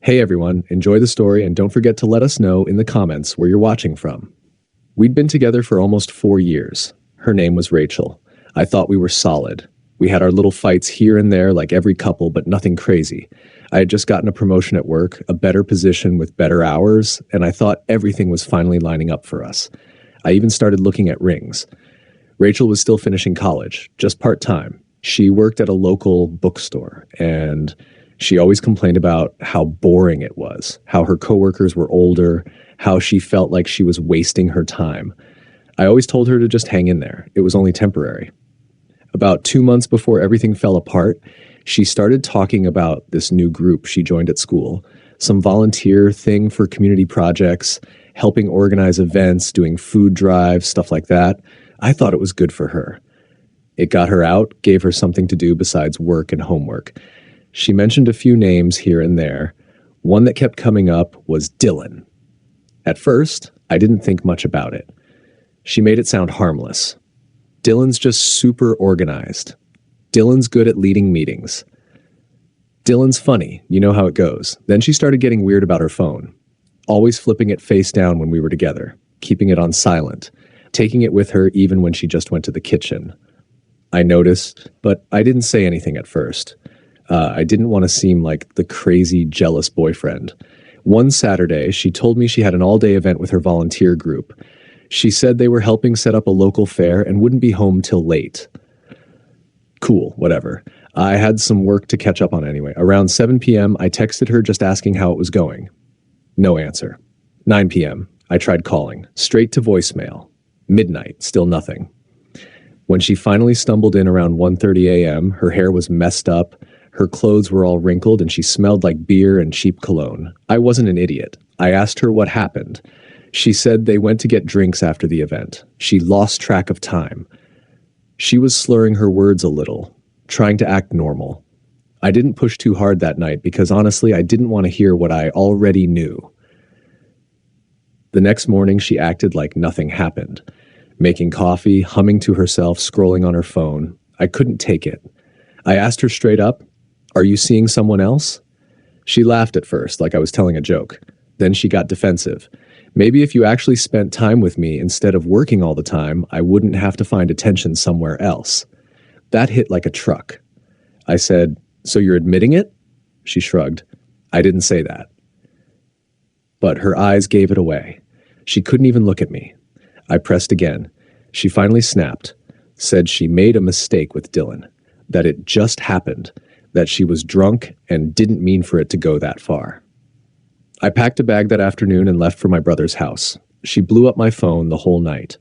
Hey everyone, enjoy the story and don't forget to let us know in the comments where you're watching from. We'd been together for almost 4 years. Her name was Rachel. I thought we were solid. We had our little fights here and there like every couple, but nothing crazy. I had just gotten a promotion at work, a better position with better hours, and I thought everything was finally lining up for us. I even started looking at rings. Rachel was still finishing college, just part-time. She worked at a local bookstore, and she always complained about how boring it was, how her coworkers were older, how she felt like she was wasting her time. I always told her to just hang in there. It was only temporary. About 2 months before everything fell apart, she started talking about this new group she joined at school, some volunteer thing for community projects, helping organize events, doing food drives, stuff like that. I thought it was good for her. It got her out, gave her something to do besides work and homework. She mentioned a few names here and there. One that kept coming up was Dylan. At first, I didn't think much about it. She made it sound harmless. Dylan's just super organized. Dylan's good at leading meetings. Dylan's funny, you know how it goes. Then she started getting weird about her phone. Always flipping it face down when we were together, keeping it on silent, taking it with her even when she just went to the kitchen. I noticed, but I didn't say anything at first. I didn't want to seem like the crazy, jealous boyfriend. One Saturday, she told me she had an all-day event with her volunteer group. She said they were helping set up a local fair and wouldn't be home till late. Cool, whatever. I had some work to catch up on anyway. Around 7 p.m., I texted her just asking how it was going. No answer. 9 p.m., I tried calling. Straight to voicemail. Midnight, still nothing. When she finally stumbled in around 1:30 a.m., her hair was messed up, her clothes were all wrinkled, and she smelled like beer and cheap cologne. I wasn't an idiot. I asked her what happened. She said they went to get drinks after the event. She lost track of time. She was slurring her words a little, trying to act normal. I didn't push too hard that night because honestly, I didn't want to hear what I already knew. The next morning, she acted like nothing happened. Making coffee, humming to herself, scrolling on her phone. I couldn't take it. I asked her straight up, "Are you seeing someone else?" She laughed at first, like I was telling a joke. Then she got defensive. Maybe if you actually spent time with me instead of working all the time, I wouldn't have to find attention somewhere else. That hit like a truck. I said, "So you're admitting it?" She shrugged. I didn't say that. But her eyes gave it away. She couldn't even look at me. I pressed again. She finally snapped, said she made a mistake with Dylan, that it just happened, that she was drunk and didn't mean for it to go that far. I packed a bag that afternoon and left for my brother's house. She blew up my phone the whole night.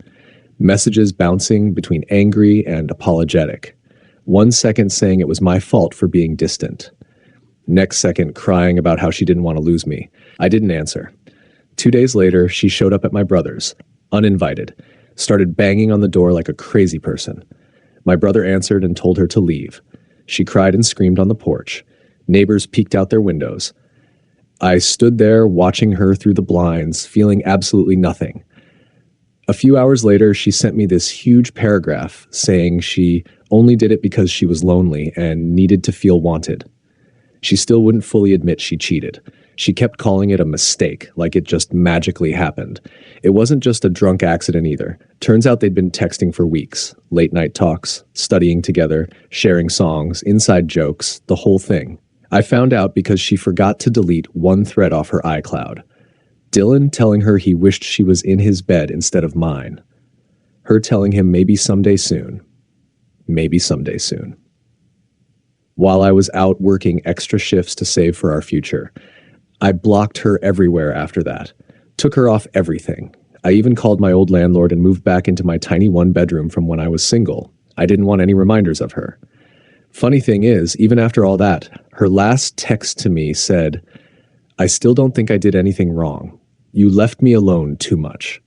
Messages bouncing between angry and apologetic. 1 second saying it was my fault for being distant. Next second crying about how she didn't want to lose me. I didn't answer. 2 days later, she showed up at my brother's, uninvited, started banging on the door like a crazy person. My brother answered and told her to leave. She cried and screamed on the porch. Neighbors peeked out their windows. I stood there watching her through the blinds, feeling absolutely nothing. A few hours later, she sent me this huge paragraph saying she only did it because she was lonely and needed to feel wanted. She still wouldn't fully admit she cheated. She kept calling it a mistake, like it just magically happened. It wasn't just a drunk accident either. Turns out they'd been texting for weeks. Late night talks, studying together, sharing songs, inside jokes, the whole thing. I found out because she forgot to delete one thread off her iCloud. Dylan telling her he wished she was in his bed instead of mine. Her telling him maybe someday soon. Maybe someday soon. While I was out working extra shifts to save for our future, I blocked her everywhere after that. Took her off everything. I even called my old landlord and moved back into my tiny one-bedroom from when I was single. I didn't want any reminders of her. Funny thing is, even after all that, her last text to me said, "I still don't think I did anything wrong. You left me alone too much."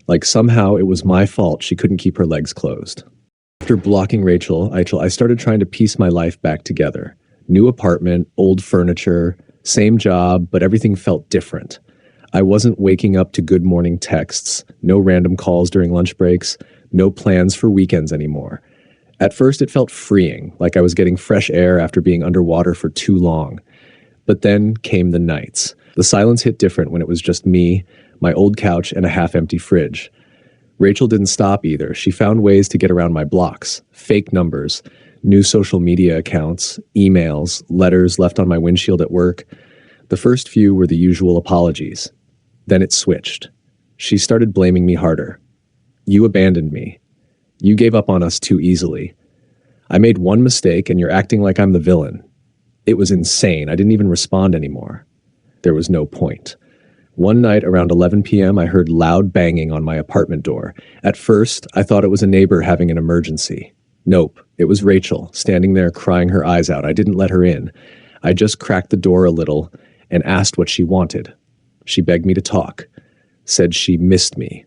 Like somehow it was my fault she couldn't keep her legs closed. After blocking Rachel, I started trying to piece my life back together. New apartment, old furniture, same job, but everything felt different. I wasn't waking up to good morning texts, no random calls during lunch breaks, no plans for weekends anymore. At first, it felt freeing, like I was getting fresh air after being underwater for too long. But then came the nights. The silence hit different when it was just me, my old couch, and a half-empty fridge. Rachel didn't stop either. She found ways to get around my blocks, fake numbers, new social media accounts, emails, letters left on my windshield at work. The first few were the usual apologies. Then it switched. She started blaming me harder. You abandoned me. You gave up on us too easily. I made one mistake and you're acting like I'm the villain. It was insane. I didn't even respond anymore. There was no point. One night around 11 p.m., I heard loud banging on my apartment door. At first, I thought it was a neighbor having an emergency. Nope, it was Rachel, standing there crying her eyes out. I didn't let her in. I just cracked the door a little and asked what she wanted. She begged me to talk. Said she missed me.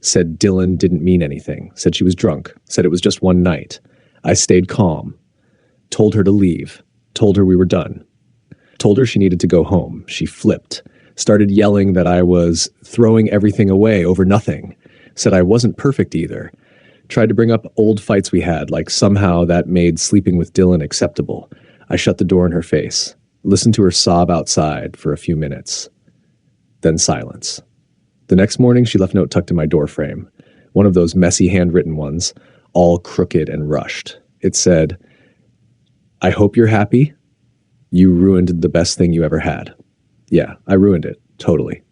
Said Dylan didn't mean anything. Said she was drunk. Said it was just one night. I stayed calm. Told her to leave. Told her we were done. Told her she needed to go home. She flipped. Started yelling that I was throwing everything away over nothing. Said I wasn't perfect either. Tried to bring up old fights we had, like somehow that made sleeping with Dylan acceptable. I shut the door in her face. Listened to her sob outside for a few minutes. Then silence. The next morning, she left a note tucked in my doorframe. One of those messy handwritten ones, all crooked and rushed. It said, I hope you're happy. You ruined the best thing you ever had. Yeah, I ruined it. Totally.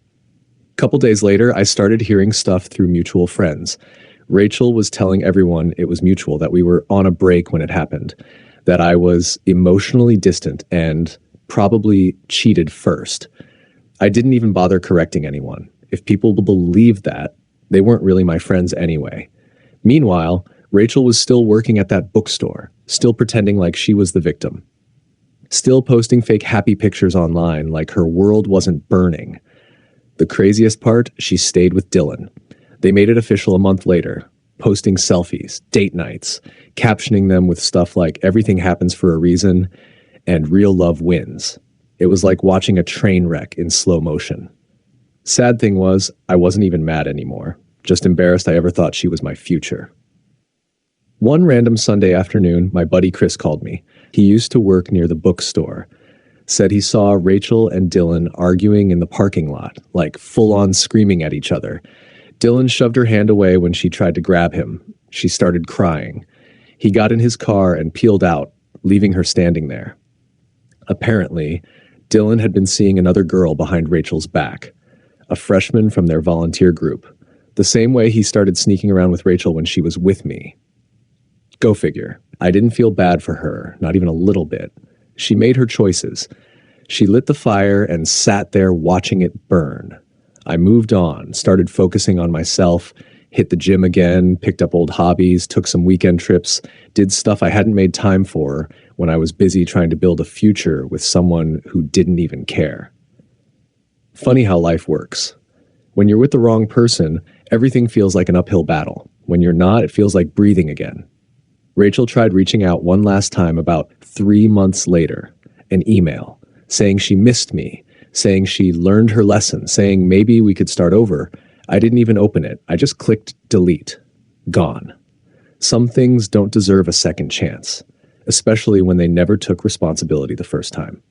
Couple days later, I started hearing stuff through mutual friends. Rachel was telling everyone it was mutual, that we were on a break when it happened, that I was emotionally distant and probably cheated first. I didn't even bother correcting anyone. If people believed that, they weren't really my friends anyway. Meanwhile, Rachel was still working at that bookstore, still pretending like she was the victim. Still posting fake happy pictures online like her world wasn't burning. The craziest part, she stayed with Dylan. They made it official a month later, posting selfies, date nights, captioning them with stuff like everything happens for a reason and real love wins. It was like watching a train wreck in slow motion. Sad thing was, I wasn't even mad anymore, just embarrassed I ever thought she was my future. One random Sunday afternoon, my buddy Chris called me. He used to work near the bookstore. Said he saw Rachel and Dylan arguing in the parking lot, like full-on screaming at each other. Dylan shoved her hand away when she tried to grab him. She started crying. He got in his car and peeled out, leaving her standing there. Apparently, Dylan had been seeing another girl behind Rachel's back, a freshman from their volunteer group, the same way he started sneaking around with Rachel when she was with me. Go figure. I didn't feel bad for her, not even a little bit. She made her choices. She lit the fire and sat there watching it burn. I moved on, started focusing on myself, hit the gym again, picked up old hobbies, took some weekend trips, did stuff I hadn't made time for when I was busy trying to build a future with someone who didn't even care. Funny how life works. When you're with the wrong person, everything feels like an uphill battle. When you're not, it feels like breathing again. Rachel tried reaching out one last time about 3 months later, an email, saying she missed me, saying she learned her lesson, saying maybe we could start over. I didn't even open it. I just clicked delete. Gone. Some things don't deserve a second chance, especially when they never took responsibility the first time.